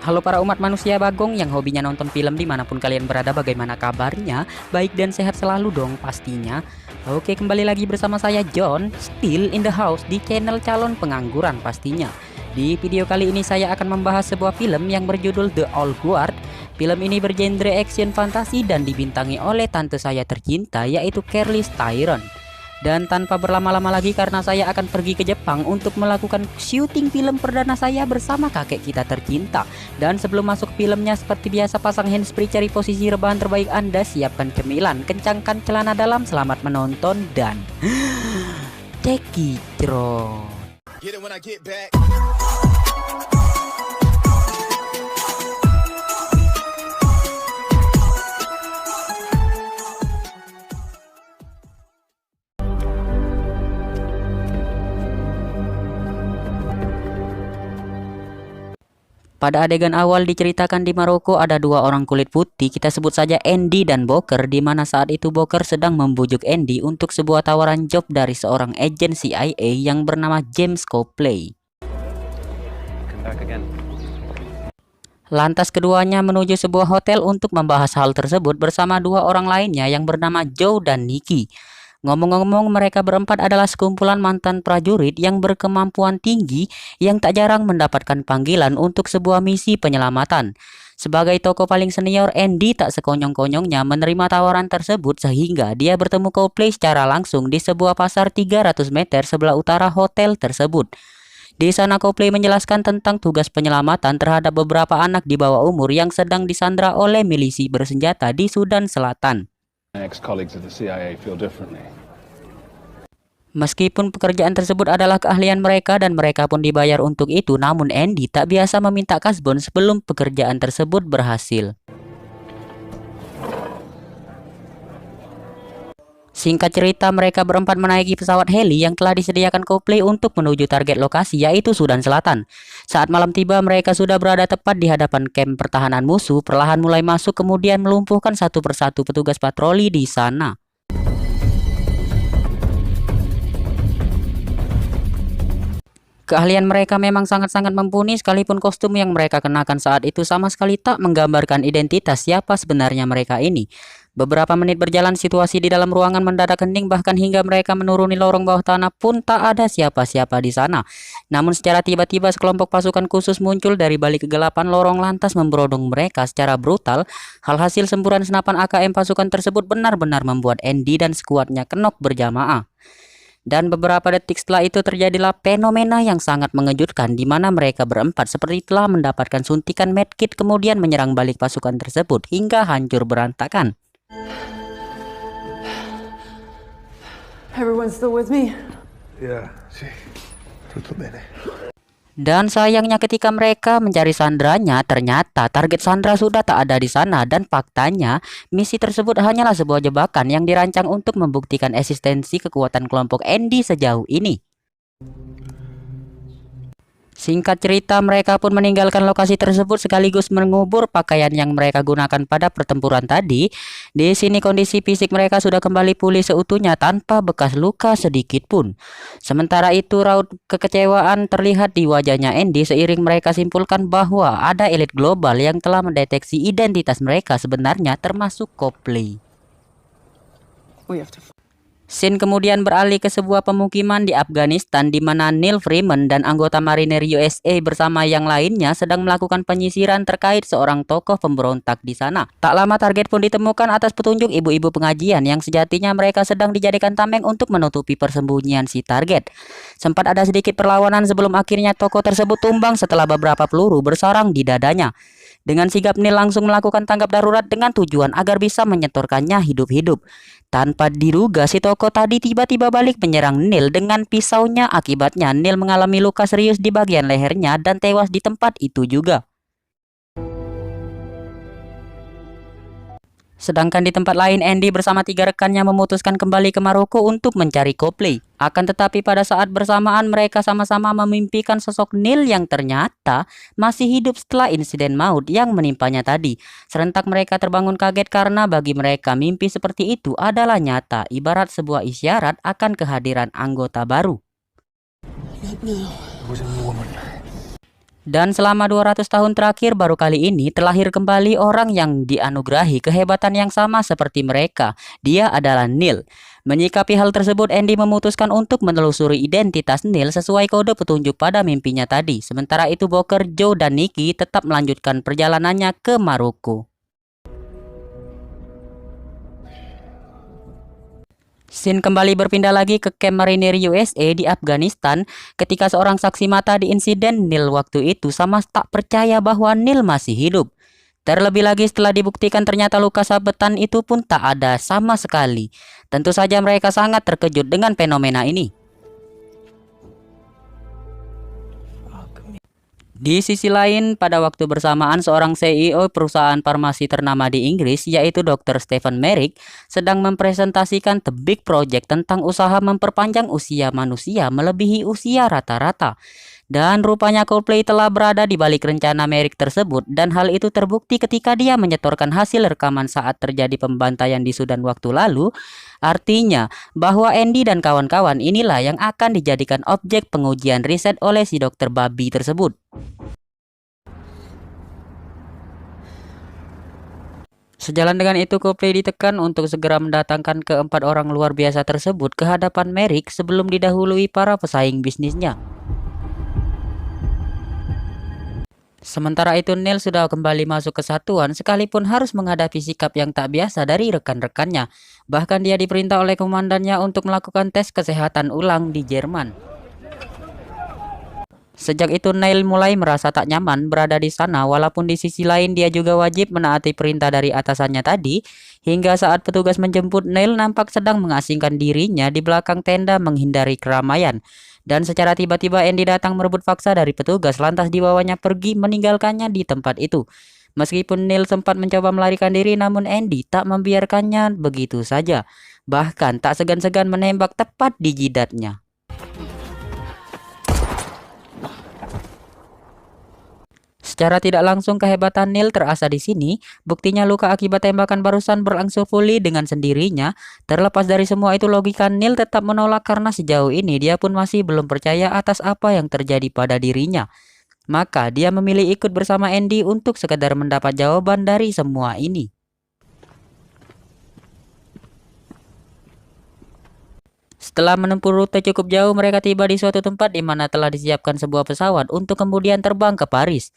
Halo para umat manusia bagong yang hobinya nonton film dimanapun kalian berada, bagaimana kabarnya? Baik dan sehat selalu dong pastinya. Oke, kembali lagi bersama saya John, still in the house di channel calon pengangguran pastinya. Di video kali ini saya akan membahas sebuah film yang berjudul The Old Guard. Film ini bergenre action fantasi dan dibintangi oleh tante saya tercinta yaitu Charlize Theron. Dan tanpa berlama-lama lagi karena saya akan pergi ke Jepang untuk melakukan syuting film perdana saya bersama kakek kita tercinta. Dan sebelum masuk filmnya, seperti biasa pasang handsfree, cari posisi rebahan terbaik Anda, siapkan cemilan, kencangkan celana dalam, selamat menonton dan cekicro. Pada adegan awal diceritakan di Maroko ada dua orang kulit putih, kita sebut saja Andy dan Boker, di mana saat itu Boker sedang membujuk Andy untuk sebuah tawaran job dari seorang agen CIA yang bernama James Copley. Lantas keduanya menuju sebuah hotel untuk membahas hal tersebut bersama dua orang lainnya yang bernama Joe dan Nikki. Ngomong-ngomong, mereka berempat adalah sekumpulan mantan prajurit yang berkemampuan tinggi yang tak jarang mendapatkan panggilan untuk sebuah misi penyelamatan. Sebagai tokoh paling senior, Andy tak sekonyong-konyongnya menerima tawaran tersebut sehingga dia bertemu Copley secara langsung di sebuah pasar 300 meter sebelah utara hotel tersebut. Di sana Copley menjelaskan tentang tugas penyelamatan terhadap beberapa anak di bawah umur yang sedang disandra oleh milisi bersenjata di Sudan Selatan. Meskipun pekerjaan tersebut adalah keahlian mereka dan mereka pun dibayar untuk itu, namun Andy tak biasa meminta kasbon sebelum pekerjaan tersebut berhasil. Singkat cerita, mereka berempat menaiki pesawat heli yang telah disediakan Copley untuk menuju target lokasi, yaitu Sudan Selatan. Saat malam tiba, mereka sudah berada tepat di hadapan kamp pertahanan musuh, perlahan mulai masuk kemudian melumpuhkan satu persatu petugas patroli di sana. Keahlian mereka memang sangat-sangat mumpuni, sekalipun kostum yang mereka kenakan saat itu sama sekali tak menggambarkan identitas siapa sebenarnya mereka ini. Beberapa menit berjalan, situasi di dalam ruangan mendadak hening, bahkan hingga mereka menuruni lorong bawah tanah pun tak ada siapa-siapa di sana. Namun secara tiba-tiba sekelompok pasukan khusus muncul dari balik kegelapan lorong lantas memberodong mereka secara brutal. Hasil semburan senapan AKM pasukan tersebut benar-benar membuat Andy dan skuadnya kenok berjamaah. Dan beberapa detik setelah itu terjadilah fenomena yang sangat mengejutkan di mana mereka berempat seperti telah mendapatkan suntikan medkit kemudian menyerang balik pasukan tersebut hingga hancur berantakan. Everyone still with me? Ya, sí. Tutto bene. Dan sayangnya ketika mereka mencari sandranya, ternyata target sandra sudah tak ada di sana dan faktanya misi tersebut hanyalah sebuah jebakan yang dirancang untuk membuktikan eksistensi kekuatan kelompok Andy sejauh ini. Singkat cerita, mereka pun meninggalkan lokasi tersebut sekaligus mengubur pakaian yang mereka gunakan pada pertempuran tadi. Di sini kondisi fisik mereka sudah kembali pulih seutuhnya tanpa bekas luka sedikit pun. Sementara itu raut kekecewaan terlihat di wajahnya Andy seiring mereka simpulkan bahwa ada elit global yang telah mendeteksi identitas mereka sebenarnya termasuk Copley. Scene kemudian beralih ke sebuah pemukiman di Afghanistan di mana Neil Freeman dan anggota marinir USA bersama yang lainnya sedang melakukan penyisiran terkait seorang tokoh pemberontak di sana. Tak lama target pun ditemukan atas petunjuk ibu-ibu pengajian yang sejatinya mereka sedang dijadikan tameng untuk menutupi persembunyian si target. Sempat ada sedikit perlawanan sebelum akhirnya tokoh tersebut tumbang setelah beberapa peluru bersarang di dadanya. Dengan sigap Neil langsung melakukan tanggap darurat dengan tujuan agar bisa menyetorkannya hidup-hidup. Tanpa diduga si tokoh tadi tiba-tiba balik menyerang Neil dengan pisaunya, akibatnya Neil mengalami luka serius di bagian lehernya dan tewas di tempat itu juga. Sedangkan di tempat lain, Andy bersama 3 rekannya memutuskan kembali ke Maroko untuk mencari Copley. Akan tetapi pada saat bersamaan mereka sama-sama memimpikan sosok Neil yang ternyata masih hidup setelah insiden maut yang menimpanya tadi. Serentak mereka terbangun kaget karena bagi mereka mimpi seperti itu adalah nyata, ibarat sebuah isyarat akan kehadiran anggota baru. Dan selama 200 tahun terakhir baru kali ini terlahir kembali orang yang dianugerahi kehebatan yang sama seperti mereka. Dia adalah Neil. Menyikapi hal tersebut, Andy memutuskan untuk menelusuri identitas Neil sesuai kode petunjuk pada mimpinya tadi. Sementara itu Booker, Joe, dan Nikki tetap melanjutkan perjalanannya ke Maroko. Scene kembali berpindah lagi ke Camp Mariner USA di Afghanistan ketika seorang saksi mata di insiden Neil waktu itu sama tak percaya bahwa Neil masih hidup. Terlebih lagi setelah dibuktikan ternyata luka sabetan itu pun tak ada sama sekali. Tentu saja mereka sangat terkejut dengan fenomena ini. Di sisi lain, pada waktu bersamaan seorang CEO perusahaan farmasi ternama di Inggris, yaitu Dr. Stephen Merrick, sedang mempresentasikan The Big Project tentang usaha memperpanjang usia manusia melebihi usia rata-rata. Dan rupanya Coldplay telah berada di balik rencana Merrick tersebut, dan hal itu terbukti ketika dia menyetorkan hasil rekaman saat terjadi pembantaian di Sudan waktu lalu. Artinya bahwa Andy dan kawan-kawan inilah yang akan dijadikan objek pengujian riset oleh si dokter babi tersebut. Sejalan dengan itu, Coldplay ditekan untuk segera mendatangkan keempat orang luar biasa tersebut ke hadapan Merrick sebelum didahului para pesaing bisnisnya. Sementara itu Neil sudah kembali masuk kesatuan sekalipun harus menghadapi sikap yang tak biasa dari rekan-rekannya. Bahkan dia diperintah oleh komandannya untuk melakukan tes kesehatan ulang di Jerman. Sejak itu Neil mulai merasa tak nyaman berada di sana, walaupun di sisi lain dia juga wajib menaati perintah dari atasannya tadi. Hingga saat petugas menjemput, Neil nampak sedang mengasingkan dirinya di belakang tenda menghindari keramaian. Dan secara tiba-tiba Andy datang merebut paksa dari petugas, lantas dibawanya pergi meninggalkannya di tempat itu. Meskipun Neil sempat mencoba melarikan diri, namun Andy tak membiarkannya begitu saja. Bahkan tak segan-segan menembak tepat di jidatnya. Secara tidak langsung kehebatan Neil terasa di sini. Buktinya luka akibat tembakan barusan berangsur pulih dengan sendirinya. Terlepas dari semua itu, logika Neil tetap menolak karena sejauh ini dia pun masih belum percaya atas apa yang terjadi pada dirinya. Maka dia memilih ikut bersama Andy untuk sekedar mendapat jawaban dari semua ini. Setelah menempuh rute cukup jauh, mereka tiba di suatu tempat di mana telah disiapkan sebuah pesawat untuk kemudian terbang ke Paris.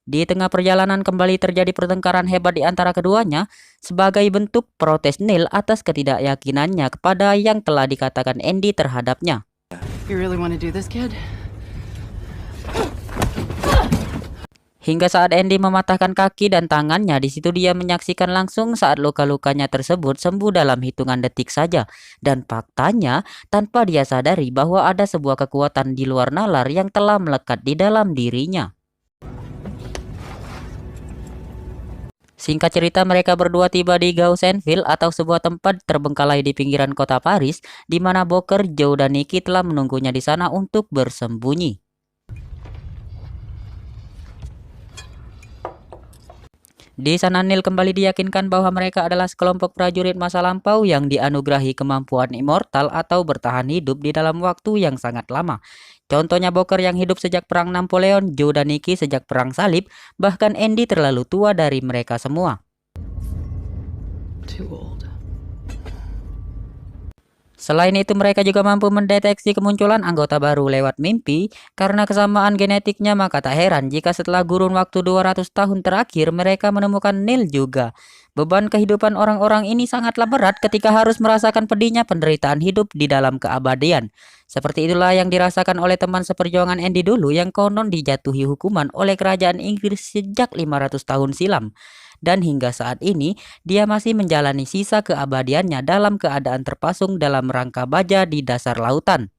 Di tengah perjalanan kembali terjadi pertengkaran hebat di antara keduanya sebagai bentuk protes Neil atas ketidakyakinannya kepada yang telah dikatakan Andy terhadapnya. You really want to do this, kid? Hingga saat Andy mematahkan kaki dan tangannya, di situ dia menyaksikan langsung saat luka-lukanya tersebut sembuh dalam hitungan detik saja. Dan faktanya, tanpa dia sadari bahwa ada sebuah kekuatan di luar nalar yang telah melekat di dalam dirinya. Singkat cerita, mereka berdua tiba di Gauzenville atau sebuah tempat terbengkalai di pinggiran kota Paris, di mana Booker, Joe, dan Nikki telah menunggunya di sana untuk bersembunyi. Di sana Neil kembali diyakinkan bahwa mereka adalah sekelompok prajurit masa lampau yang dianugerahi kemampuan immortal atau bertahan hidup di dalam waktu yang sangat lama. Contohnya Booker yang hidup sejak perang Napoleon, Joe dan Nikki sejak perang salib, bahkan Andy terlalu tua dari mereka semua. Too old. Selain itu mereka juga mampu mendeteksi kemunculan anggota baru lewat mimpi. Karena kesamaan genetiknya, maka tak heran jika setelah kurun waktu 200 tahun terakhir mereka menemukan Neil juga. Beban kehidupan orang-orang ini sangatlah berat ketika harus merasakan pedihnya penderitaan hidup di dalam keabadian. Seperti itulah yang dirasakan oleh teman seperjuangan Andy dulu yang konon dijatuhi hukuman oleh kerajaan Inggris sejak 500 tahun silam. Dan hingga saat ini, dia masih menjalani sisa keabadiannya dalam keadaan terpasung dalam rangka baja di dasar lautan.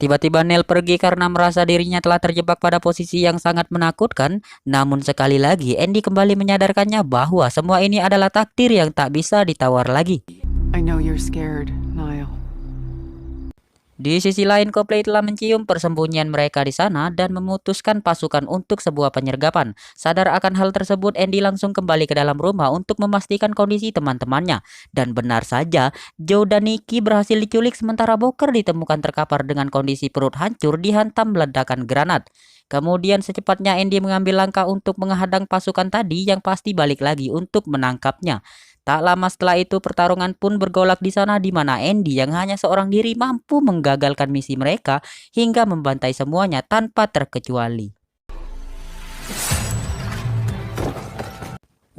Tiba-tiba Neil pergi karena merasa dirinya telah terjebak pada posisi yang sangat menakutkan. Namun sekali lagi, Andy kembali menyadarkannya bahwa semua ini adalah takdir yang tak bisa ditawar lagi. I know you're scared, Niall. Di sisi lain, Coldplay telah mencium persembunyian mereka di sana dan memutuskan pasukan untuk sebuah penyergapan. Sadar akan hal tersebut, Andy langsung kembali ke dalam rumah untuk memastikan kondisi teman-temannya. Dan benar saja, Joe dan Nikki berhasil diculik sementara Booker ditemukan terkapar dengan kondisi perut hancur dihantam ledakan granat. Kemudian secepatnya Andy mengambil langkah untuk menghadang pasukan tadi yang pasti balik lagi untuk menangkapnya. Tak lama setelah itu pertarungan pun bergolak di sana di mana Andy yang hanya seorang diri mampu menggagalkan misi mereka hingga membantai semuanya tanpa terkecuali.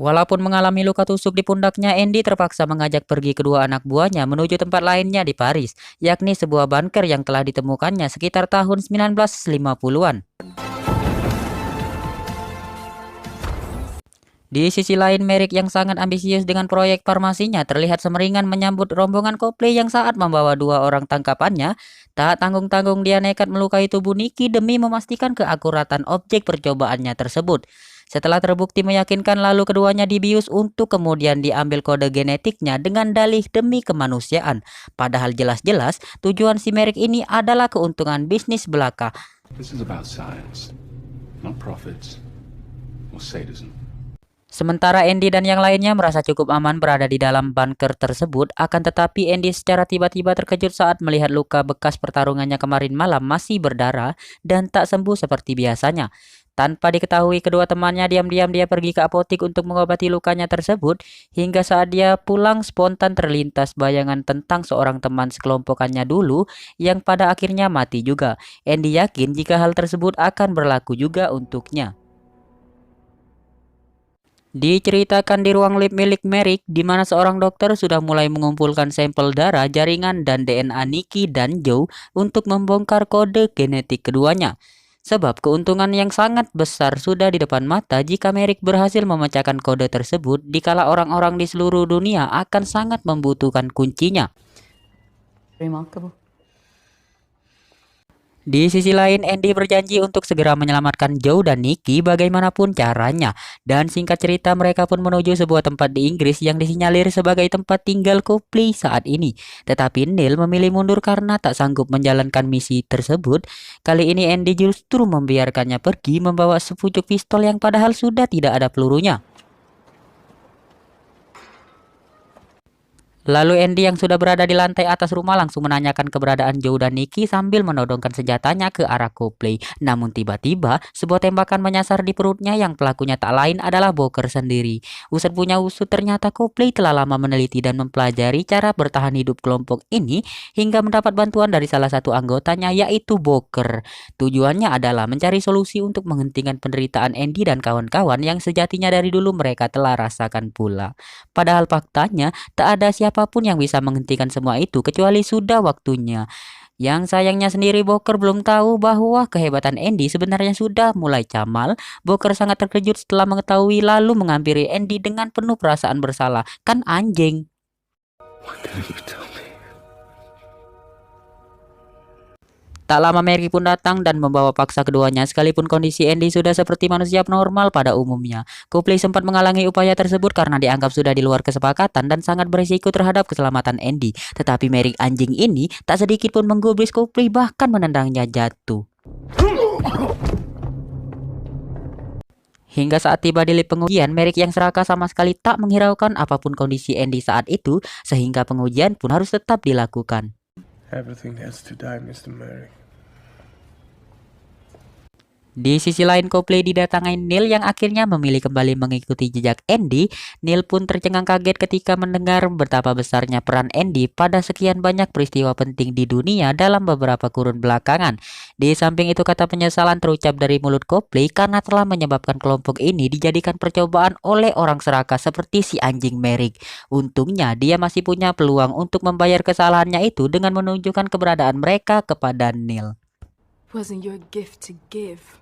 Walaupun mengalami luka tusuk di pundaknya, Andy terpaksa mengajak pergi kedua anak buahnya menuju tempat lainnya di Paris, yakni sebuah bunker yang telah ditemukannya sekitar tahun 1950-an. Di sisi lain, Merrick yang sangat ambisius dengan proyek farmasinya terlihat semeringan menyambut rombongan Coldplay yang saat membawa dua orang tangkapannya. Tak tanggung-tanggung dia nekat melukai tubuh Nikki demi memastikan keakuratan objek percobaannya tersebut. Setelah terbukti meyakinkan, lalu keduanya dibius untuk kemudian diambil kode genetiknya dengan dalih demi kemanusiaan. Padahal jelas-jelas tujuan si Merrick ini adalah keuntungan bisnis belaka. This is about science, not profits or sadism. Sementara Andy dan yang lainnya merasa cukup aman berada di dalam bunker tersebut, akan tetapi Andy secara tiba-tiba terkejut saat melihat luka bekas pertarungannya kemarin malam masih berdarah dan tak sembuh seperti biasanya. Tanpa diketahui kedua temannya, diam-diam dia pergi ke apotik untuk mengobati lukanya tersebut. Hingga saat dia pulang, spontan terlintas bayangan tentang seorang teman sekelompokannya dulu yang pada akhirnya mati juga. Andy yakin jika hal tersebut akan berlaku juga untuknya. Diceritakan di ruang lab milik Merrick, di mana seorang dokter sudah mulai mengumpulkan sampel darah, jaringan, dan DNA Nikki dan Joe untuk membongkar kode genetik keduanya. Sebab keuntungan yang sangat besar sudah di depan mata jika Merrick berhasil memecahkan kode tersebut, dikala orang-orang di seluruh dunia akan sangat membutuhkan kuncinya. Remarkable. Di sisi lain, Andy berjanji untuk segera menyelamatkan Joe dan Nikki bagaimanapun caranya. Dan singkat cerita, mereka pun menuju sebuah tempat di Inggris yang disinyalir sebagai tempat tinggal Coldplay saat ini. Tetapi Neil memilih mundur karena tak sanggup menjalankan misi tersebut. Kali ini Andy justru membiarkannya pergi membawa sepucuk pistol yang padahal sudah tidak ada pelurunya. Lalu Andy yang sudah berada di lantai atas rumah langsung menanyakan keberadaan Joe dan Nikki sambil menodongkan senjatanya ke arah Coldplay. Namun tiba-tiba sebuah tembakan menyasar di perutnya yang pelakunya tak lain adalah Booker sendiri. Usut punya usut, ternyata Coldplay telah lama meneliti dan mempelajari cara bertahan hidup kelompok ini hingga mendapat bantuan dari salah satu anggotanya, yaitu Booker. Tujuannya adalah mencari solusi untuk menghentikan penderitaan Andy dan kawan-kawan yang sejatinya dari dulu mereka telah rasakan pula. Padahal faktanya tak ada siapapun yang bisa menghentikan semua itu kecuali sudah waktunya. Yang sayangnya sendiri Booker belum tahu bahwa kehebatan Andy sebenarnya sudah mulai camal. Booker sangat terkejut setelah mengetahui lalu menghampiri Andy dengan penuh perasaan bersalah. Kan anjing. Why couldn't you tell me? Tak lama Mary pun datang dan membawa paksa keduanya sekalipun kondisi Andy sudah seperti manusia normal pada umumnya. Coldplay sempat menghalangi upaya tersebut karena dianggap sudah di luar kesepakatan dan sangat berisiko terhadap keselamatan Andy. Tetapi Mary anjing ini tak sedikit pun menggubris Coldplay, bahkan menendangnya jatuh. Hingga saat tiba di lift pengujian, Merrick yang serakah sama sekali tak menghiraukan apapun kondisi Andy saat itu, sehingga pengujian pun harus tetap dilakukan. Everything has to die, Mr. Merrick. Di sisi lain, Coldplay didatangi Neil yang akhirnya memilih kembali mengikuti jejak Andy. Neil pun tercengang kaget ketika mendengar betapa besarnya peran Andy pada sekian banyak peristiwa penting di dunia dalam beberapa kurun belakangan. Di samping itu, kata penyesalan terucap dari mulut Coldplay karena telah menyebabkan kelompok ini dijadikan percobaan oleh orang serakah seperti si anjing Merrick. Untungnya dia masih punya peluang untuk membayar kesalahannya itu dengan menunjukkan keberadaan mereka kepada Neil. Wasn't your gift to give?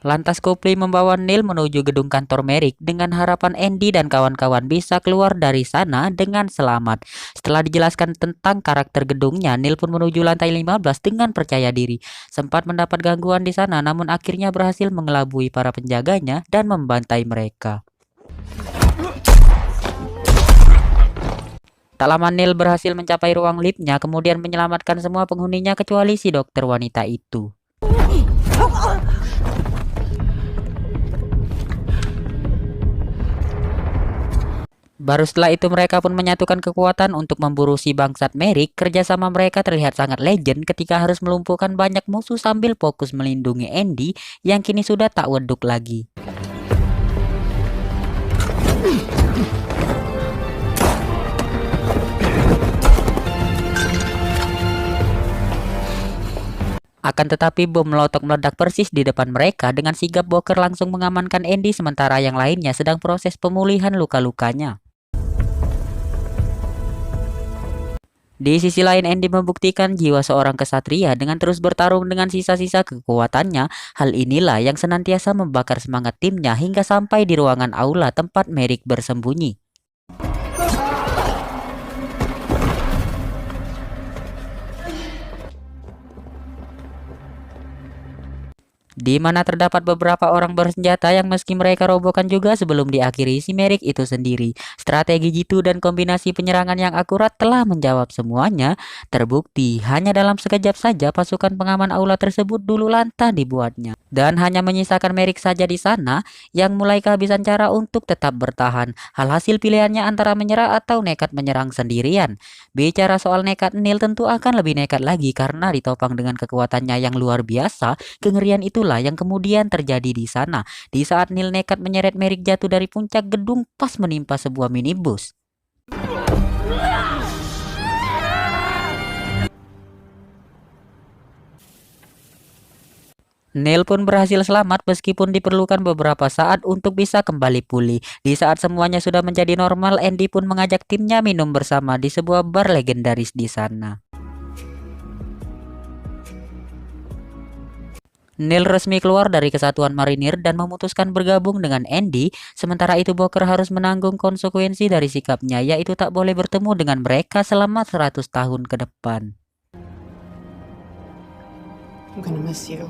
Lantas Coldplay membawa Neil menuju gedung kantor Merrick dengan harapan Andy dan kawan-kawan bisa keluar dari sana dengan selamat. Setelah dijelaskan tentang karakter gedungnya, Neil pun menuju lantai 15 dengan percaya diri. Sempat mendapat gangguan di sana, namun akhirnya berhasil mengelabui para penjaganya dan membantai mereka. Tak lama Neil berhasil mencapai ruang liftnya, kemudian menyelamatkan semua penghuninya kecuali si dokter wanita itu. Baru setelah itu mereka pun menyatukan kekuatan untuk memburu si bangsat Merrick. Kerjasama mereka terlihat sangat legend ketika harus melumpuhkan banyak musuh sambil fokus melindungi Andy yang kini sudah tak weduk lagi. Akan tetapi bom molotov meledak persis di depan mereka. Dengan sigap Booker langsung mengamankan Andy sementara yang lainnya sedang proses pemulihan luka-lukanya. Di sisi lain, Andy membuktikan jiwa seorang kesatria dengan terus bertarung dengan sisa-sisa kekuatannya. Hal inilah yang senantiasa membakar semangat timnya hingga sampai di ruangan aula tempat Merrick bersembunyi. Di mana terdapat beberapa orang bersenjata yang meski mereka robohkan juga sebelum diakhiri si Merrick itu sendiri. Strategi jitu dan kombinasi penyerangan yang akurat telah menjawab semuanya. Terbukti hanya dalam sekejap saja pasukan pengaman aula tersebut dulu lantah dibuatnya. Dan hanya menyisakan Merrick saja di sana yang mulai kehabisan cara untuk tetap bertahan. Hasil pilihannya antara menyerah atau nekat menyerang sendirian. Bicara soal nekat, Neil tentu akan lebih nekat lagi karena ditopang dengan kekuatannya yang luar biasa. Kengerian itulah yang kemudian terjadi di sana. Di saat Neil nekat menyeret Merrick jatuh dari puncak gedung pas menimpa sebuah minibus. Neil pun berhasil selamat meskipun diperlukan beberapa saat untuk bisa kembali pulih. Di saat semuanya sudah menjadi normal, Andy pun mengajak timnya minum bersama di sebuah bar legendaris di sana. Neil resmi keluar dari kesatuan marinir dan memutuskan bergabung dengan Andy. Sementara itu Booker harus menanggung konsekuensi dari sikapnya, yaitu tak boleh bertemu dengan mereka selama 100 tahun ke depan. I'm gonna miss you.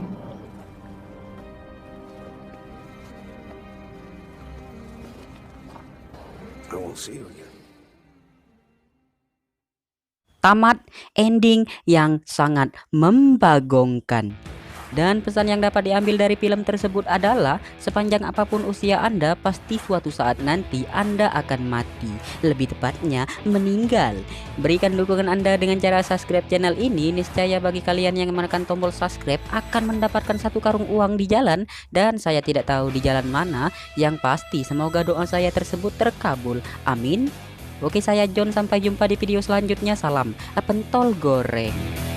I won't see you again. Tamat, ending yang sangat membagongkan. Dan pesan yang dapat diambil dari film tersebut adalah sepanjang apapun usia Anda, pasti suatu saat nanti Anda akan mati. Lebih tepatnya meninggal. Berikan dukungan Anda dengan cara subscribe channel ini. Niscaya bagi kalian yang menekan tombol subscribe akan mendapatkan 1 karung uang di jalan. Dan saya tidak tahu di jalan mana. Yang pasti semoga doa saya tersebut terkabul. Amin. Oke, saya John, sampai jumpa di video selanjutnya. Salam pentol goreng.